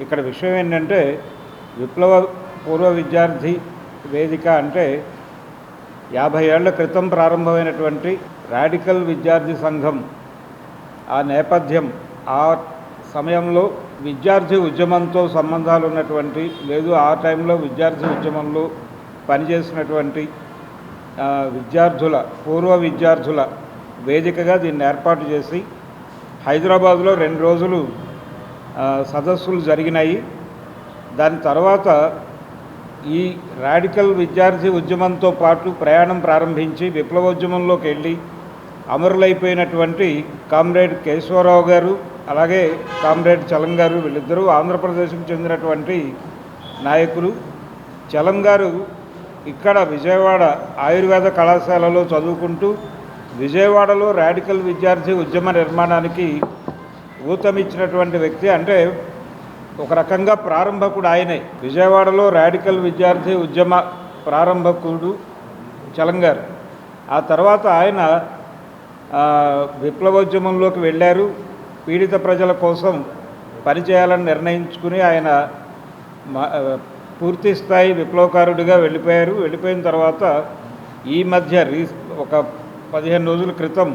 ఇక్కడ విషయం ఏంటంటే విప్లవ పూర్వ విద్యార్థి వేదిక అంటే 50 ఏళ్ల క్రితం ప్రారంభమైనటువంటి రాడికల్ విద్యార్థి సంఘం. ఆ నేపథ్యం, ఆ సమయంలో విద్యార్థి ఉద్యమంతో సంబంధాలు ఉన్నటువంటి, లేదు ఆ టైంలో విద్యార్థి ఉద్యమంలో పనిచేసినటువంటి పూర్వ విద్యార్థుల వేదికగా దీన్ని ఏర్పాటు చేసి హైదరాబాదులో 2 రోజులు సదస్సులు జరిగినాయి. దాని తర్వాత ఈ రాడికల్ విద్యార్థి ఉద్యమంతో పాటు ప్రయాణం ప్రారంభించి విప్లవోద్యమంలోకి వెళ్ళి అమరులైపోయినటువంటి కామ్రేడ్ కేశవరావు గారు, అలాగే కామ్రేడ్ చలం గారు, వీళ్ళిద్దరూ ఆంధ్రప్రదేశ్కు చెందినటువంటి నాయకులు. చలం గారు ఇక్కడ విజయవాడ ఆయుర్వేద కళాశాలలో చదువుకుంటూ విజయవాడలో రాడికల్ విద్యార్థి ఉద్యమ నిర్మాణానికి ఊతమిచ్చినటువంటి వ్యక్తి. అంటే ఒక రకంగా ప్రారంభకుడు ఆయనే. విజయవాడలో రాడికల్ విద్యార్థి ఉద్యమ ప్రారంభకుడు చలం గారు. ఆ తర్వాత ఆయన విప్లవోద్యమంలోకి వెళ్ళారు. పీడిత ప్రజల కోసం పనిచేయాలని నిర్ణయించుకుని ఆయన పూర్తి స్థాయి విప్లవకారుడిగా వెళ్ళిపోయారు. వెళ్ళిపోయిన తర్వాత ఈ మధ్య ఒక 15 రోజుల క్రితం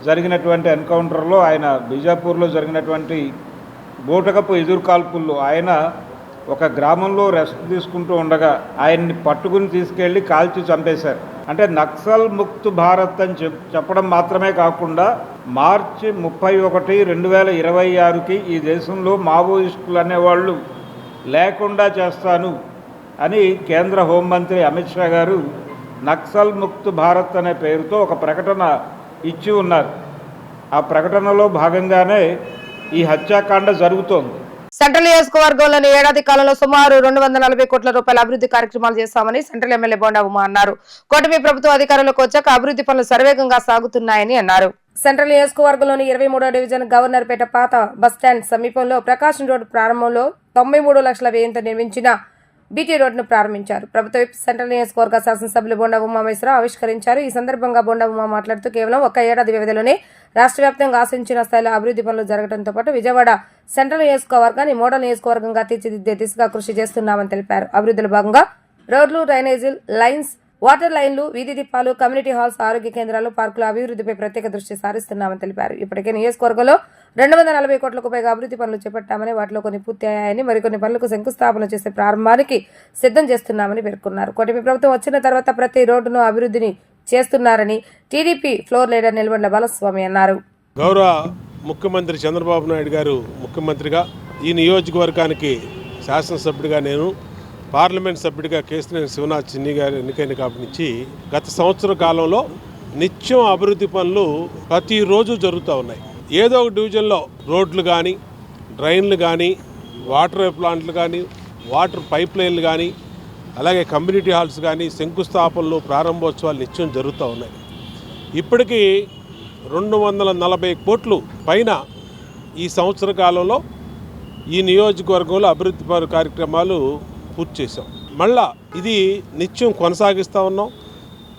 జరిగినటువంటి ఎన్కౌంటర్లో ఆయన బీజాపూర్లో జరిగినటువంటి బోటకపు ఎదురుకాల్పుల్లో ఆయన ఒక గ్రామంలో రెస్ట్ తీసుకుంటూ ఉండగా ఆయన్ని పట్టుకుని తీసుకెళ్ళి కాల్చి చంపేశారు. అంటే నక్సల్ ముక్త్ భారత్ అని చెప్పడం మాత్రమే కాకుండా మార్చి 31, 2026కి ఈ దేశంలో మావోయిస్టులు అనేవాళ్ళు లేకుండా చేస్తాను అని కేంద్ర హోంమంత్రి అమిత్ షా గారు నక్సల్ ముక్త్ భారత్ అనే పేరుతో ఒక ప్రకటన ఇచ్చి ఉన్నారు. ఆ ప్రకటనలో భాగంగానే ఈ హత్యాకాండ జరుగుతోంది. సెంట్రల్ నియోజకవర్గంలోని ఏడాది కాలంలో సుమారు 240 కోట్ల రూపాయల అభివృద్ధి కార్యక్రమాలు చేస్తామని సెంట్రల్ ఎమ్మెల్యే బోండా ఉమా అన్నారు. కూటమి ప్రభుత్వం అధికారంలోకి వచ్చాక అభివృద్ధి పనులు శరవేగంగా సాగుతున్నాయని అన్నారు. సెంట్రల్ నియోజకవర్గంలోని 23వ డివిజన్ గవర్నర్పేట పాత బస్టాండ్ సమీపంలో ప్రకాశం రోడ్డు ప్రారంభంలో 93 లక్షల వ్యయంతో నిర్మించిన బీటీ రోడ్డును ప్రారంభించారు. ప్రభుత్వ విప్ సెంట్రల్ నియోజకవర్గ శాసనసభ్యులు బోండా ఉమామేశ్వరరావు ఆవిష్కరించారు. ఈ సందర్భంగా బోండా ఉమా మాట్లాడుతూ కేవలం 1 ఏడాది వ్యవధిలోనే రాష్ట్ర వ్యాప్తంగా ఆశించిన స్థాయిలో అభివృద్ధి పనులు జరగడంతో పాటు విజయవాడ సెంట్రల్ నియోజకవర్గాన్ని మోడల్ నియోజకవర్గంగా తీర్చిదిద్దే దిశగా కృషి చేస్తున్నామని తెలిపారు. అభివృద్ధిలో భాగంగా రోడ్లు, డ్రైనేజీలు, లైన్స్, వాటర్ లైన్లు, వీధి దీపాలు, కమ్యూనిటీ హాల్స్, ఆరోగ్య కేంద్రాలు, పార్కుల అభివృద్ధిపై ప్రత్యేక దృష్టి సారిస్తున్నామని తెలిపారు. ఇప్పటికే నియోజకవర్గంలో 240 కోట్లకు పైగా అభివృద్ధి పనులు చేపట్టామని, వాటిలో కొన్ని పూర్తి అయ్యాయని, మరికొన్ని పనులకు శంకుస్థాపన చేసే ప్రారంభానికి సిద్ధం చేస్తున్నామని పేర్కొన్నారు. కూటమి ప్రభుత్వం వచ్చిన తర్వాత ప్రతి రోడ్డును అభివృద్ధిని చేస్తున్నారని టీడీపీ ఫ్లోర్ లీడర్ నిలబండ్ల బాలస్వామి అన్నారు. గౌరవ ముఖ్యమంత్రి చంద్రబాబు నాయుడు గారు ముఖ్యమంత్రిగా, ఈ నియోజకవర్గానికి శాసనసభ్యుడిగా నేను, పార్లమెంట్ సభ్యుడిగా కేశినేని శివనాథ్ చిన్ని గారు ఎన్నికైన కాబట్టి నుంచి గత సంవత్సర కాలంలో నిత్యం అభివృద్ధి పనులు ప్రతిరోజు జరుగుతూ ఉన్నాయి. ఏదో ఒక డివిజన్లో రోడ్లు కానీ, డ్రైన్లు కానీ, వాటర్ ప్లాంట్లు కానీ, వాటర్ పైప్ లైన్లు కానీ, అలాగే కమ్యూనిటీ హాల్స్ కానీ శంకుస్థాపనలు, ప్రారంభోత్సవాలు నిత్యం జరుగుతూ ఉన్నాయి. ఇప్పటికీ 240 కోట్లు పైన ఈ సంవత్సర కాలంలో ఈ నియోజకవర్గంలో అభివృద్ధి కార్యక్రమాలు పూర్తి చేశాం. మళ్ళా ఇది నిత్యం కొనసాగిస్తూ ఉన్నాం.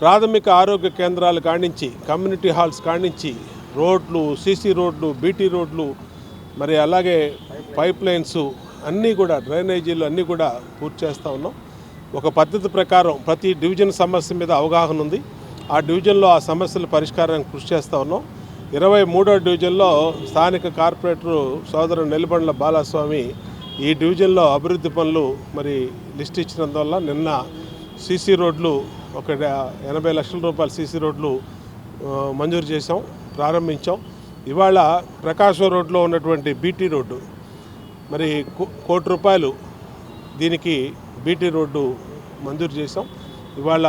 ప్రాథమిక ఆరోగ్య కేంద్రాలు కానించి, కమ్యూనిటీ హాల్స్ కానించి, రోడ్లు, సీసీ రోడ్లు, బీటీ రోడ్లు, మరి అలాగే పైప్ లైన్స్ అన్నీ కూడా, డ్రైనేజీలు అన్నీ కూడా పూర్తి చేస్తూ ఉన్నాం. ఒక పద్ధతి ప్రకారం ప్రతి డివిజన్ సమస్య మీద అవగాహన ఉంది. ఆ డివిజన్లో ఆ సమస్యల పరిష్కారానికి కృషి చేస్తూ ఉన్నాం. 23వ డివిజన్లో స్థానిక కార్పొరేటరు సోదరు నిలబండ్ల బాలస్వామి ఈ డివిజన్లో అభివృద్ధి పనులు మరి లిస్ట్ ఇచ్చినందువల్ల నిన్న సీసీ రోడ్లు ఒక 80 లక్షల రూపాయల సీసీ రోడ్లు మంజూరు చేసాం, ప్రారంభించాం. ఇవాళ ప్రకాశం రోడ్లో ఉన్నటువంటి బీటీ రోడ్డు మరి ₹1 కోటి దీనికి బీటీ రోడ్డు మంజూరు చేసాం. ఇవాళ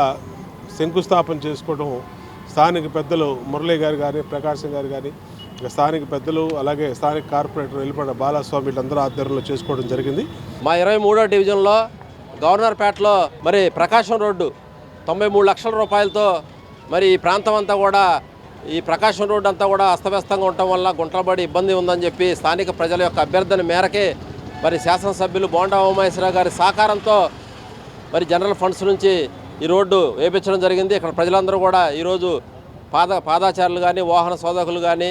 శంకుస్థాపన చేసుకోవడం స్థానిక పెద్దలు మురళీ గారు కానీ, ప్రకాశం గారు కానీ, స్థానిక పెద్దలు, అలాగే స్థానిక కార్పొరేటర్ నిలబడిన బాలస్వామి వీళ్ళందరూ ఆధ్వర్యంలో చేసుకోవడం జరిగింది. మా 23వ డివిజన్లో గవర్నర్పేటలో మరి ప్రకాశం రోడ్డు 93 లక్షల రూపాయలతో మరి ఈ ప్రాంతం అంతా కూడా, ఈ ప్రకాశం రోడ్డు అంతా కూడా అస్తవ్యస్తంగా ఉండటం వల్ల గుంటలబడి ఇబ్బంది ఉందని చెప్పి స్థానిక ప్రజల యొక్క అభ్యర్థన మేరకే మరి శాసనసభ్యులు బోండా ఉమామహేశ్వరరావు గారి సహకారంతో మరి జనరల్ ఫండ్స్ నుంచి ఈ రోడ్డు వేయించడం జరిగింది. ఇక్కడ ప్రజలందరూ కూడా ఈరోజు పాదాచారులు కానీ, వాహన శోధకులు కానీ,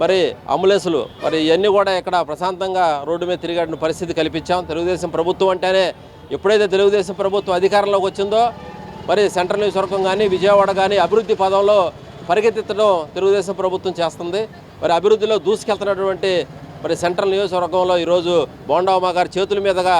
మరి అంబులెన్సులు మరి ఇవన్నీ కూడా ఇక్కడ ప్రశాంతంగా రోడ్డు మీద తిరిగే పరిస్థితి కల్పించాం. తెలుగుదేశం ప్రభుత్వం అంటేనే, ఎప్పుడైతే తెలుగుదేశం ప్రభుత్వం అధికారంలోకి వచ్చిందో మరి సెంట్రల్ నియోజకవర్గం కానీ, విజయవాడ కానీ అభివృద్ధి పదంలో పరిగెత్తడం తెలుగుదేశం ప్రభుత్వం చేస్తుంది. మరి అభివృద్ధిలో దూసుకెళ్తున్నటువంటి మరి సెంట్రల్ నియోజకవర్గంలో ఈరోజు బోండా ఉమా గారి చేతుల మీదుగా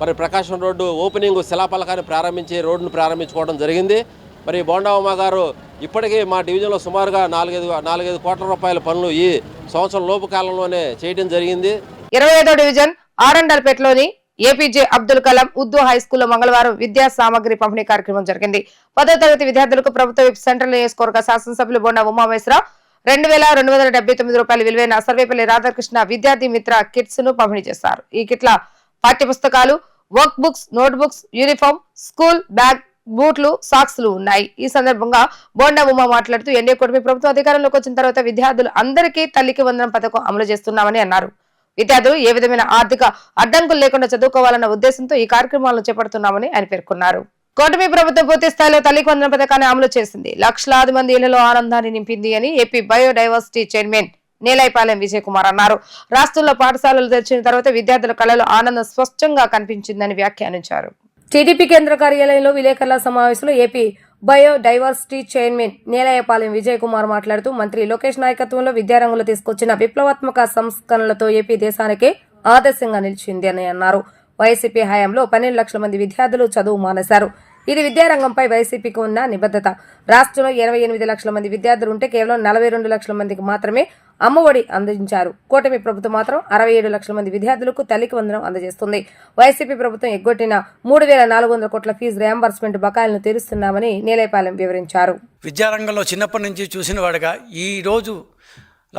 మరి ప్రకాశం రోడ్డు ఓపెనింగ్ శిలాఫలకాన్ని ప్రారంభించి రోడ్డును ప్రారంభించుకోవడం జరిగింది. మరి బోండా ఉమా గారు ఇప్పటికీ మా డివిజన్లో సుమారుగా 4-5 కోట్ల రూపాయల పనులు ఈ సంవత్సరం లోపు కాలంలోనే చేయడం జరిగింది. 25వ డివిజన్ ఆరండల్పేటలోని ఏపీజే అబ్దుల్ కలాం ఉర్దూ హై స్కూల్లో మంగళవారం విద్యా సామగ్రి పంపిణీ కార్యక్రమం జరిగింది. 10వ తరగతి విద్యార్థులకు ప్రభుత్వ సెంట్రల్ నియోజకవర్గ శాసనసభ్యులు బోండా ఉమామహేశ్వరరావు ₹2,279 విలువైన సర్వేపల్లి రాధాకృష్ణ విద్యార్థి మిత్ర కిట్స్ ను పంపిణీ చేశారు. ఈ కిట్ల పాఠ్య పుస్తకాలు, work books, note books, uniform, school bag, బూట్లు, సాక్స్లు ఉన్నాయి. ఈ సందర్భంగా బోండా ఉమా మాట్లాడుతూ ఎన్డీఏ కూటమి ప్రభుత్వం అధికారంలోకి వచ్చిన తర్వాత విద్యార్థులు అందరికీ తల్లికి వందనం పథకం అమలు చేస్తున్నామని అన్నారు. విద్యార్థులు ఏ విధమైన ఆర్థిక అడ్డంకులు లేకుండా చదువుకోవాలన్న ఉద్దేశంతో ఈ కార్యక్రమాలను చేపడుతున్నామని ఆయన పేర్కొన్నారు. కూటమి ప్రభుత్వం పూర్తి స్థాయిలో తల్లికి వందనం పథకాన్ని అమలు చేసింది. లక్షలాది మంది ఇళ్లలో ఆనందాన్ని నింపింది అని AP biodiversity chairman Nelaipalem Vijay Kumar అన్నారు. రాష్ట్రంలో పాఠశాలలు తెరిచిన తర్వాత విద్యార్థుల కళలో ఆనందం స్పష్టంగా కనిపించిందని వ్యాఖ్యానించారు. టీడీపీ కేంద్ర కార్యాలయంలో విలేకరుల సమావేశంలో AP biodiversity chairman Nelaipalem Vijay Kumar మాట్లాడుతూ మంత్రి లోకేష్ నాయకత్వంలో విద్యారంగంలో తీసుకొచ్చిన విప్లవాత్మక సంస్కరణలతో ఏపీ దేశానికే ఆదర్శంగా నిలిచింది అని అన్నారు. వైసీపీ హయాంలో 12 లక్షల మంది విద్యార్థులు చదువు మానేశారు. ఇది విద్యారంగంపై వైసీపీకి ఉన్న నిబద్ధత. రాష్ట్రంలో 28 లక్షల మంది విద్యార్థులు ఉంటే కేవలం 42 లక్షల మందికి మాత్రమే అమ్మఒడి అందించారు. కూటమి ప్రభుత్వం మాత్రం 67 లక్షల మంది విద్యార్థులకు తల్లికి వందనం అందజేస్తుంది. వైసీపీ ప్రభుత్వం ఎగ్గొట్టిన 3,400 కోట్ల ఫీజు రియంబర్స్మెంట్ బకాయిలను తీరుస్తున్నామని నేలైపాలెం వివరించారు. విద్యారంగంలో చిన్నప్పటి నుంచి చూసిన వాడిగా ఈ రోజు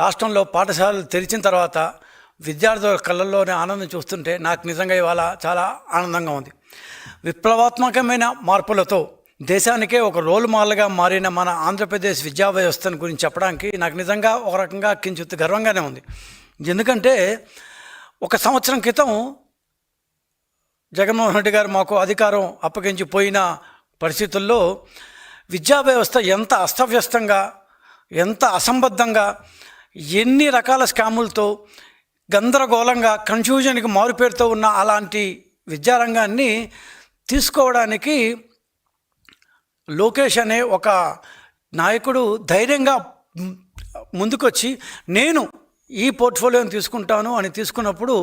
రాష్ట్రంలో పాఠశాలలు తెరిచిన తర్వాత విద్యార్థుల కళ్ళల్లోనే ఆనందం చూస్తుంటే నాకు నిజంగా ఇవాళ చాలా ఆనందంగా ఉంది. విప్లవాత్మకమైన మార్పులతో దేశానికే ఒక రోల్ మోడల్గా మారిన మన ఆంధ్రప్రదేశ్ విద్యా వ్యవస్థను గురించి చెప్పడానికి నాకు నిజంగా ఒక రకంగా కించిత్ గర్వంగానే ఉంది. ఎందుకంటే 1 సంవత్సరం క్రితం జగన్మోహన్ రెడ్డి గారు మాకు అధికారం అప్పగించి పోయిన పరిస్థితుల్లో విద్యా వ్యవస్థ ఎంత అస్తవ్యస్తంగా, ఎంత అసంబద్ధంగా, ఎన్ని రకాల స్కాములతో గందరగోళంగా, కన్ఫ్యూజన్కి మారుపేరుతో ఉన్న అలాంటి విద్యారంగాన్ని తీసుకోవడానికి లోకేష్ అనే ఒక నాయకుడు ధైర్యంగా ముందుకొచ్చి నేను ఈ పోర్ట్ఫోలియోని తీసుకుంటాను అని తీసుకున్నప్పుడు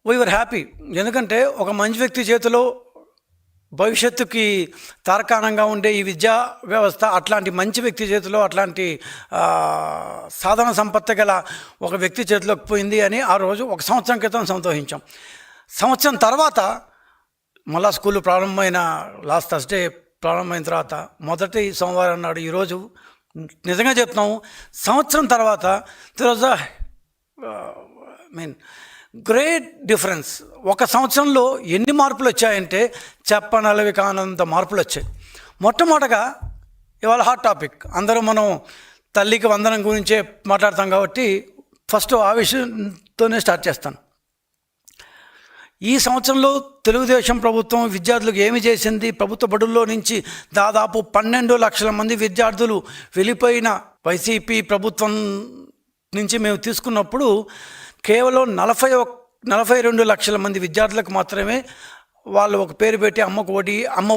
వీఆర్ హ్యాపీ. ఎందుకంటే ఒక మంచి వ్యక్తి చేతిలో భవిష్యత్తుకి తార్కాణంగా ఉండే ఈ విద్యా వ్యవస్థ అట్లాంటి మంచి వ్యక్తి చేతిలో, అట్లాంటి సాధన సంపత్తి గల ఒక వ్యక్తి చేతిలోకి పోయింది అని ఆ రోజు 1 సంవత్సరం క్రితం సంతోషించాం. సంవత్సరం తర్వాత మళ్ళా స్కూల్ ప్రారంభమైన లాస్ట్ థర్స్డే ప్రారంభమైన తర్వాత మొదటి సోమవారం నాడు ఈరోజు నిజంగా చెప్తున్నాము, సంవత్సరం తర్వాత గ్రేట్ డిఫరెన్స్. 1 సంవత్సరంలో ఎన్ని మార్పులు వచ్చాయంటే చెప్పనలవి కానంత మార్పులు వచ్చాయి. మొట్టమొదటగా ఇవాళ హాట్ టాపిక్, అందరూ మనం తల్లికి వందనం గురించే మాట్లాడతాం కాబట్టి ఫస్ట్ ఆ విషయంతోనే స్టార్ట్ చేస్తాను. ఈ సంవత్సరంలో తెలుగుదేశం ప్రభుత్వం విద్యార్థులకు ఏమి చేసింది? ప్రభుత్వ బడుల్లో నుంచి దాదాపు 12 లక్షల మంది విద్యార్థులు వెళ్ళిపోయిన వైసీపీ ప్రభుత్వం నుంచి మేము తీసుకున్నప్పుడు కేవలం 42 లక్షల మంది విద్యార్థులకు మాత్రమే వాళ్ళు ఒక పేరు పెట్టి అమ్మ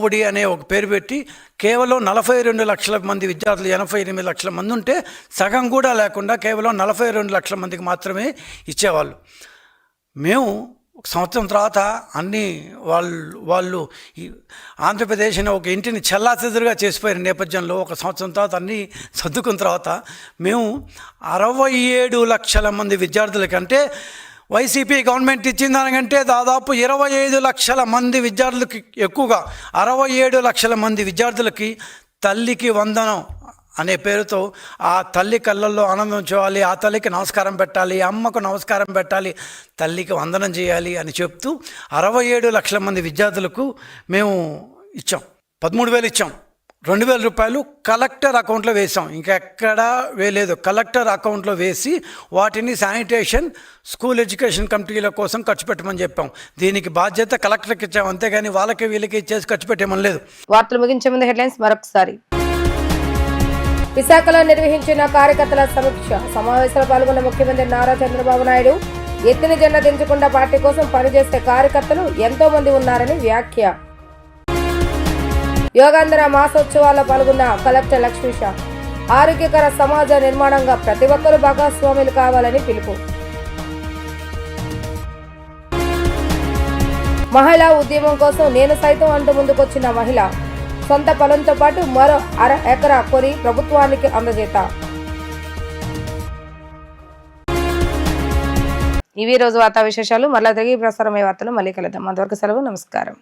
ఒడి అనే ఒక పేరు పెట్టి కేవలం 42 లక్షల మంది విద్యార్థులు 88 లక్షల మంది ఉంటే సగం కూడా లేకుండా కేవలం 42 లక్షల మందికి మాత్రమే ఇచ్చేవాళ్ళు. మేము 1 సంవత్సరం తర్వాత అన్నీ వాళ్ళు ఆంధ్రప్రదేశ్ అనే ఒక ఇంటిని చెల్లాచెదురుగా చేసిపోయిన నేపథ్యంలో 1 సంవత్సరం తర్వాత అన్నీ సర్దుకున్న తర్వాత మేము 67 లక్షల మంది విద్యార్థులకి, అంటే వైసీపీ గవర్నమెంట్ ఇచ్చిన దానికంటే దాదాపు 25 లక్షల మంది విద్యార్థులకి ఎక్కువగా 67 లక్షల మంది విద్యార్థులకి తల్లికి వందనం అనే పేరుతో ఆ తల్లి కళ్ళల్లో ఆనందం చూడాలి, ఆ తల్లికి నమస్కారం పెట్టాలి, అమ్మకు నమస్కారం పెట్టాలి, తల్లికి వందనం చేయాలి అని చెప్తూ 67 లక్షల మంది విద్యార్థులకు మేము ఇచ్చాం. 13,000 ఇచ్చాం. 2,000 రూపాయలు కలెక్టర్ అకౌంట్లో వేసాం. ఇంకెక్కడా వేయలేదు. కలెక్టర్ అకౌంట్లో వేసి వాటిని శానిటేషన్, స్కూల్ ఎడ్యుకేషన్ కమిటీల కోసం ఖర్చు పెట్టమని చెప్పాం. దీనికి బాధ్యత కలెక్టర్కి ఇచ్చాం, అంతేగాని వాళ్ళకి వీళ్ళకి ఇచ్చేసి ఖర్చు పెట్టేమని లేదు. వార్తలు ముగించే ముందు హెడ్లైన్స్ మరొకసారి. విశాఖలో నిర్వహించిన కార్యకర్తల సమీక్ష సమావేశంలో పాల్గొన్న ముఖ్యమంత్రి నారా చంద్రబాబు నాయుడు ఎత్తిన జెండా దించకుండా పార్టీ కోసం పనిచేసే కార్యకర్తలు ఎంతో మంది ఉన్నారని వ్యాఖ్య. యోగాంధ్ర మాసోత్సవాల్లో పాల్గొన్న కలెక్టర్ లక్ష్మీష ఆరోగ్యకర సమాజ నిర్మాణంగా ప్రతి ఒక్కరూ భాగస్వాములు కావాలని పిలుపు. మహిళా ఉద్యమం కోసం నేను సైతం అంటూ ముందుకొచ్చిన మహిళ సొంత పొలంతో పాటు మరో 1/2 ఎకరా కొని ప్రభుత్వానికి అందజేత. ఇవి రోజు వార్తా విశేషాలు. మరలా తిరిగి ప్రసారమయ్యే వార్తలు మళ్ళీ కలుద్దాం. అంతవరకు సెలవు. నమస్కారం.